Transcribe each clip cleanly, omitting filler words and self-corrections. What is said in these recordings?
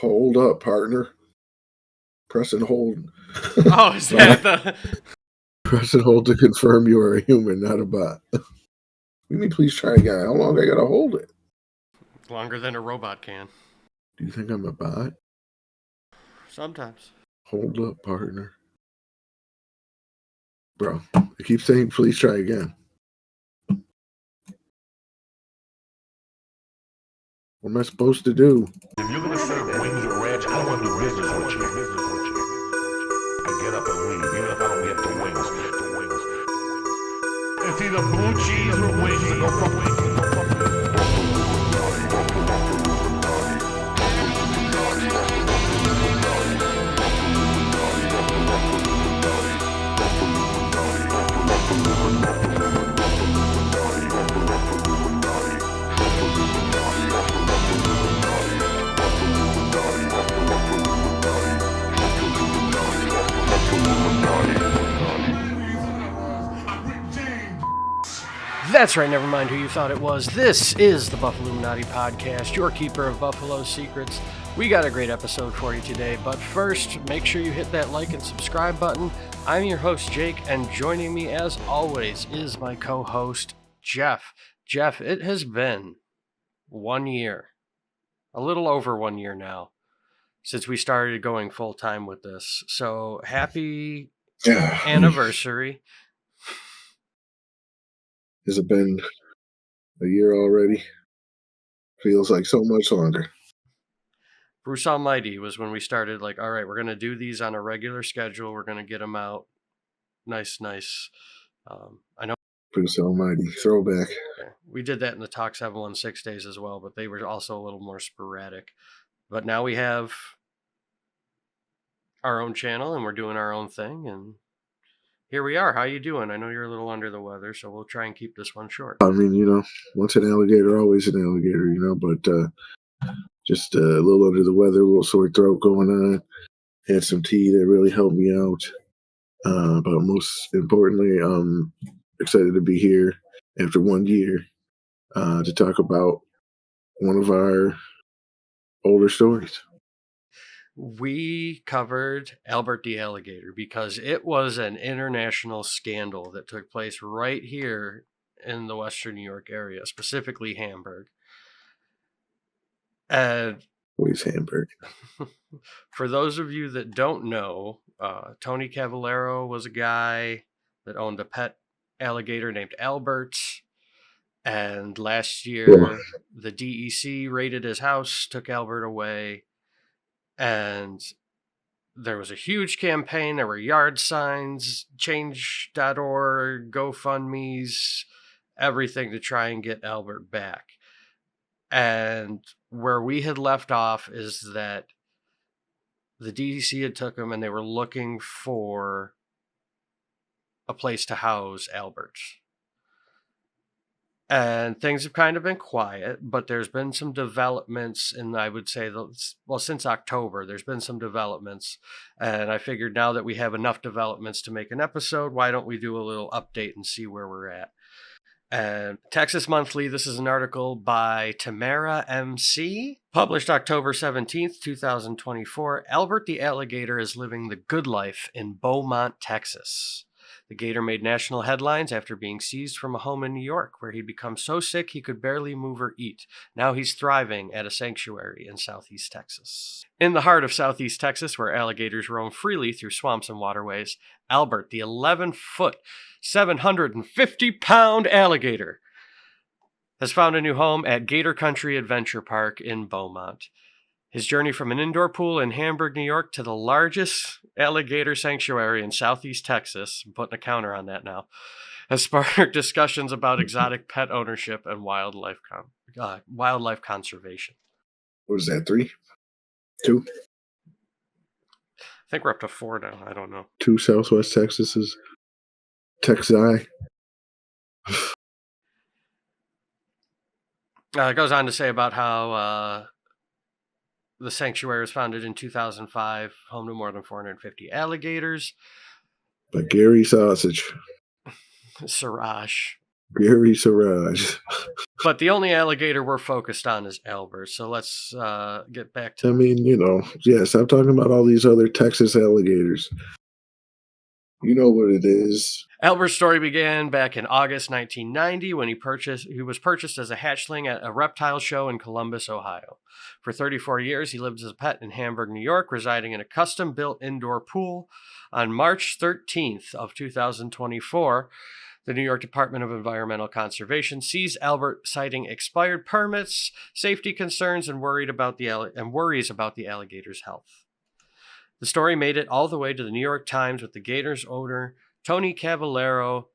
Hold up, partner. Press and hold. Oh, is that the... Press and hold to confirm you are a human, not a bot. You mean please try again? How long I gotta hold it? Longer than a robot can. Do you think I'm a bot? Sometimes. Hold up, partner. Bro, I keep saying please try again. What am I supposed to do? If you're gonna serve wings or ranch, I don't want to do business with you. I get up and leave, even if I don't get the wings. It's either blue cheese or wings, and go for wings. That's right, never mind who you thought it was. This is the Buffalluminati Podcast, your keeper of Buffalo secrets. We got a great episode for you today, but first, make sure you hit that like and subscribe button. I'm your host, Jake, and joining me as always is my co-host, Jeff. Jeff, it has been 1 year, a little over 1 year now, since we started going full-time with this. So happy anniversary. Has it been a year already? Feels like so much longer. Bruce Almighty was when we started, like, all right, we're going to do these on a regular schedule. We're going to get them out. Nice. I know. Bruce Almighty, throwback. We did that in the Talk 716 days as well, but they were also a little more sporadic. But now we have our own channel and we're doing our own thing. And here we are. How you doing? I know you're a little under the weather, so we'll try and keep this one short. I mean, once an alligator, always an alligator, but just a little under the weather, a little sore throat going on. Had some tea that really helped me out. But most importantly, I'm excited to be here after 1 year to talk about one of our older stories. We covered Albert the Alligator because it was an international scandal that took place right here in the Western New York area, specifically Hamburg. And always Hamburg. For those of you that don't know, Tony Cavallero was a guy that owned a pet alligator named Albert. And last year, the DEC raided his house, took Albert away. And there was a huge campaign. There were yard signs, change.org, GoFundMe's, everything to try and get Albert back. And where we had left off is that the DDC had took him and they were looking for a place to house Albert. And things have kind of been quiet, but there's been some developments, and I would say, since October, there's been some developments. And I figured now that we have enough developments to make an episode, why don't we do a little update and see where we're at? And Texas Monthly, this is an article by Tamara MC, published October 17th, 2024. Albert the Alligator is living the good life in Beaumont, Texas. The gator made national headlines after being seized from a home in New York, where he'd become so sick he could barely move or eat. Now he's thriving at a sanctuary in Southeast Texas. In the heart of Southeast Texas, where alligators roam freely through swamps and waterways, Albert, the 11-foot, 750-pound alligator, has found a new home at Gator Country Adventure Park in Beaumont. His journey from an indoor pool in Hamburg, New York, to the largest alligator sanctuary in Southeast Texas, I'm putting a counter on that now, has sparked discussions about exotic pet ownership and wildlife conservation. What is that, 3? 2? I think we're up to 4 now. I don't know. 2 Southwest Texas's Texi. It goes on to say about how the sanctuary was founded in 2005, home to more than 450 alligators. By Gary Sausage. Siraj. Gary Siraj. But the only alligator we're focused on is Albert. So let's get back to... I mean, stop talking about all these other Texas alligators. You know what it is. Albert's story began back in August 1990 when he was purchased as a hatchling at a reptile show in Columbus, Ohio. For 34 years, he lived as a pet in Hamburg, New York, residing in a custom-built indoor pool. On March 13th of 2024, the New York Department of Environmental Conservation seized Albert, citing expired permits, safety concerns, and worries about the alligator's health. The story made it all the way to the New York Times, with the Gator's owner, Tony Cavallero,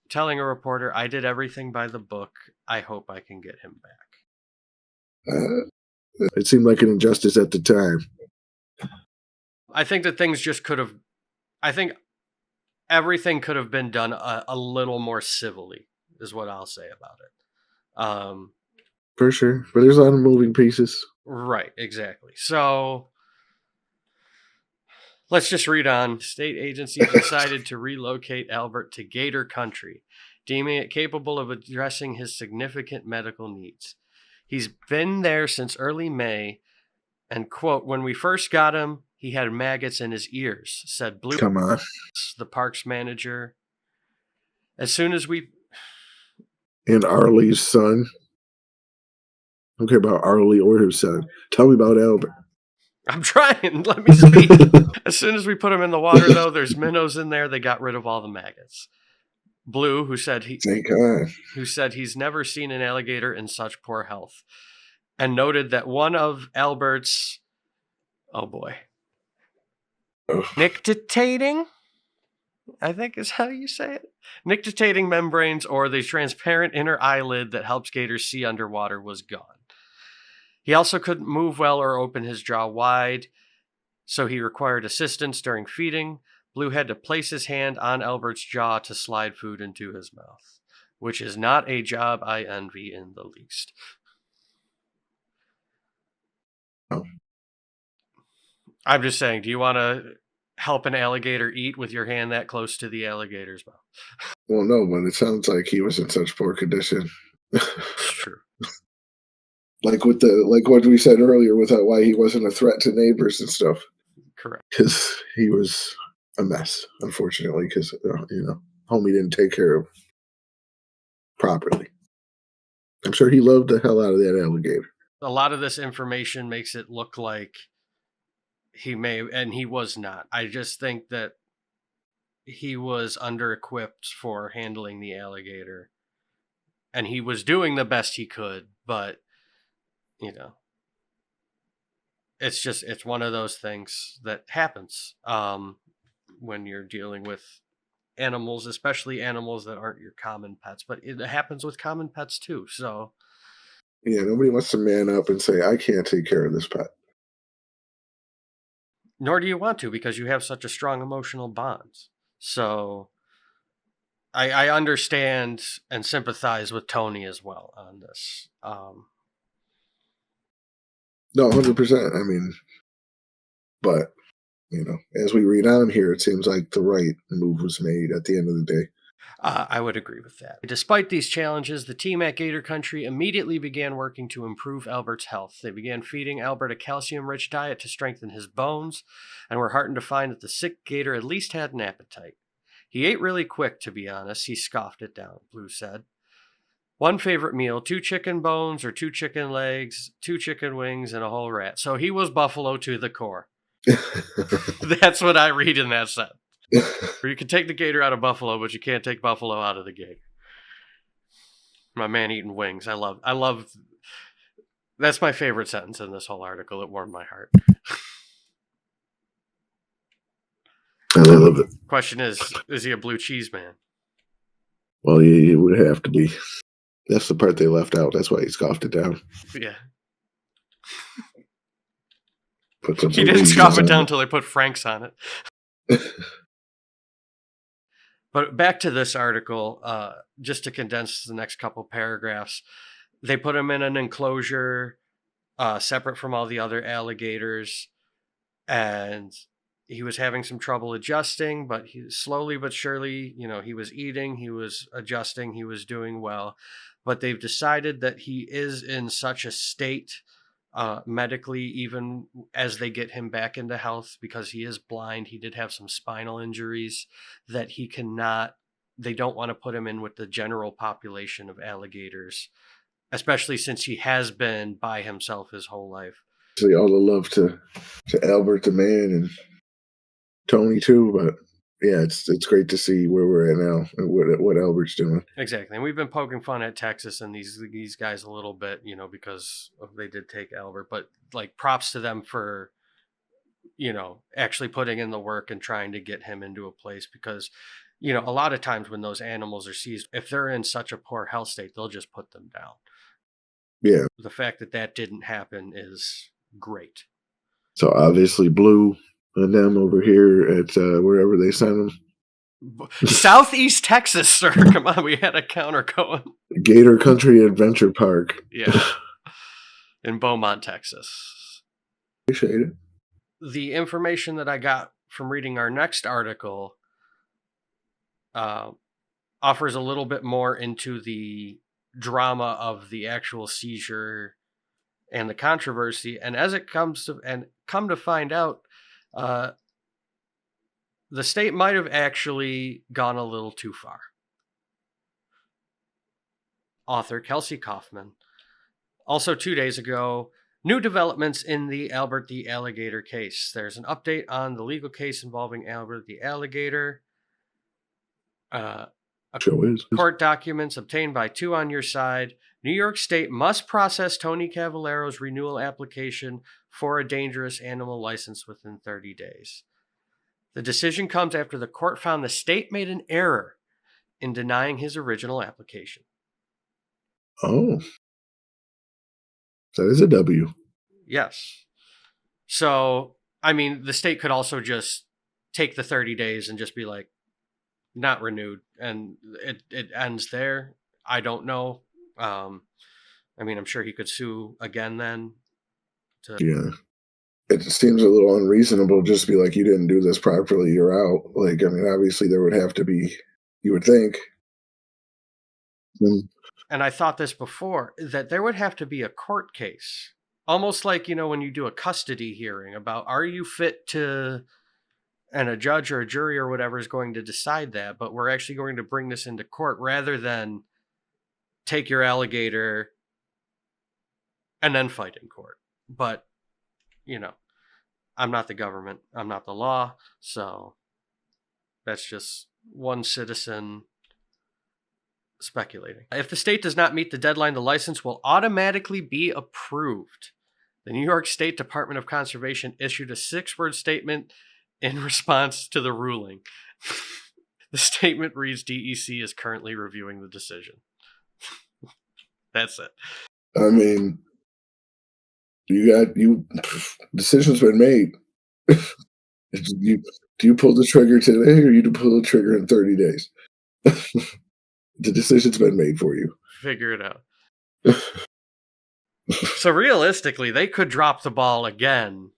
telling a reporter, "I did everything by the book. I hope I can get him back." It seemed like an injustice at the time. I think that things just could have... I think everything could have been done a little more civilly, is what I'll say about it. For sure. But there's a lot of moving pieces. Right, exactly. So... let's just read on. State agencies decided to relocate Albert to Gator Country, deeming it capable of addressing his significant medical needs. He's been there since early May, and, quote, "When we first got him, he had maggots in his ears," said Blue, Come on. the park's manager. As soon as we... And Arlie's son. I don't care about Arlie or her son. Tell me about Albert. I'm trying. Let me speak. As soon as we put him in the water, though, there's minnows in there. They got rid of all the maggots. Blue, who said Thank God. he's never seen an alligator in such poor health, and noted that one of Albert's, nictitating, I think is how you say it, nictitating membranes, or the transparent inner eyelid that helps gators see underwater, was gone. He also couldn't move well or open his jaw wide, so he required assistance during feeding. Blue had to place his hand on Albert's jaw to slide food into his mouth, which is not a job I envy in the least. Oh. I'm just saying, do you want to help an alligator eat with your hand that close to the alligator's mouth? Well, no, but it sounds like he was in such poor condition. It's true. like what we said earlier, with why he wasn't a threat to neighbors and stuff. Correct. Because he was a mess, unfortunately, because, homie didn't take care of him properly. I'm sure he loved the hell out of that alligator. A lot of this information makes it look like he may, and he was not. I just think that he was under-equipped for handling the alligator, and he was doing the best he could, but, it's one of those things that happens when you're dealing with animals, especially animals that aren't your common pets, but it happens with common pets too. So yeah, nobody wants to man up and say, I can't take care of this pet. Nor do you want to, because you have such a strong emotional bond. So I understand and sympathize with Tony as well on this. No, 100%. I mean, but, as we read on here, it seems like the right move was made at the end of the day. I would agree with that. Despite these challenges, the team at Gator Country immediately began working to improve Albert's health. They began feeding Albert a calcium-rich diet to strengthen his bones, and were heartened to find that the sick gator at least had an appetite. He ate really quick, to be honest. He scoffed it down, Blue said. One favorite meal, 2 chicken bones or 2 chicken legs, 2 chicken wings, and a whole rat. So he was Buffalo to the core. That's what I read in that sentence. Or you can take the gator out of Buffalo, but you can't take Buffalo out of the gator. My man eating wings. I love. That's my favorite sentence in this whole article. It warmed my heart. I love it. Question is he a blue cheese man? Well, he would have to be. That's the part they left out. That's why he scoffed it down. Yeah. He didn't scoff it down until they put Franks on it. But back to this article, just to condense the next couple paragraphs, they put him in an enclosure separate from all the other alligators, and he was having some trouble adjusting, but he slowly but surely, he was eating, he was adjusting, he was doing well. But they've decided that he is in such a state medically, even as they get him back into health, because he is blind. He did have some spinal injuries that they don't want to put him in with the general population of alligators, especially since he has been by himself his whole life. So all the love to Albert the man and Tony too, but yeah, it's great to see where we're at now and what Albert's doing. Exactly. And we've been poking fun at Texas and these guys a little bit, because they did take Albert, but like props to them for, actually putting in the work and trying to get him into a place, because, a lot of times when those animals are seized, if they're in such a poor health state, they'll just put them down. Yeah. The fact that didn't happen is great. So obviously Blue and them over here at wherever they sent them. Southeast Texas, sir. Come on, we had a counter going. Gator Country Adventure Park. Yeah. In Beaumont, Texas. Appreciate it. The information that I got from reading our next article offers a little bit more into the drama of the actual seizure and the controversy. And as it come to find out, the state might have actually gone a little too far. Author Kelsey Kaufman. Also 2 days ago, new developments in the Albert the Alligator case. There's an update on the legal case involving Albert the Alligator. Court documents obtained by Two on Your Side. New York State must process Tony Cavallero's renewal application for a dangerous animal license within 30 days. The decision comes after the court found the state made an error in denying his original application. Oh. That is a W. Yes. So, I mean, the state could also just take the 30 days and just be like, not renewed. And it ends there. I don't know. I mean, I'm sure he could sue again then. Yeah. It seems a little unreasonable just to be like, you didn't do this properly, you're out. Like, I mean, obviously there would have to be, you would think. And I thought this before, that there would have to be a court case. Almost like, when you do a custody hearing about, are you fit to, and a judge or a jury or whatever is going to decide that, but we're actually going to bring this into court rather than take your alligator and then fight in court. But, I'm not the government. I'm not the law. So that's just one citizen speculating. If the state does not meet the deadline, the license will automatically be approved. The New York State Department of Conservation issued a 6-word statement in response to the ruling. The statement reads, DEC is currently reviewing the decision. That's it. I mean, decision's been made. Do you pull the trigger today or you pull the trigger in 30 days? The decision's been made for you. Figure it out. So realistically, they could drop the ball again,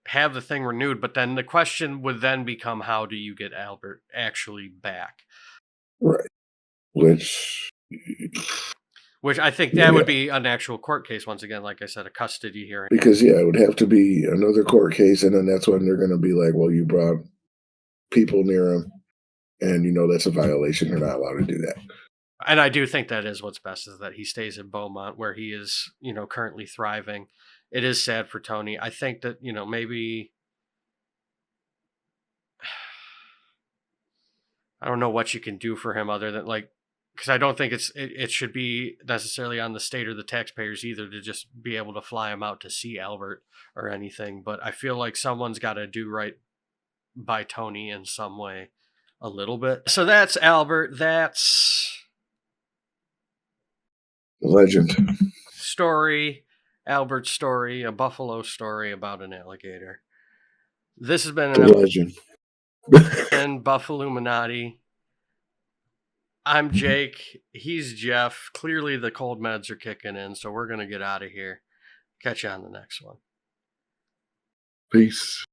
have the thing renewed, but then the question would then become, how do you get Albert actually back? Right. Which I think that would be an actual court case. Once again, like I said, a custody hearing. Because, it would have to be another court case, and then that's when they're going to be like, well, you brought people near him, and that's a violation. You're not allowed to do that. And I do think that is what's best, is that he stays in Beaumont, where he is, currently thriving. It is sad for Tony. I think that, maybe, I don't know what you can do for him other than because I don't think it should be necessarily on the state or the taxpayers either to just be able to fly him out to see Albert or anything. But I feel like someone's got to do right by Tony in some way a little bit. So that's Albert. That's legend story. Albert's story, a buffalo story about an alligator. This has been an legend. And Buffalluminati. I'm Jake. He's Jeff. Clearly the cold meds are kicking in, so we're going to get out of here. Catch you on the next one. Peace.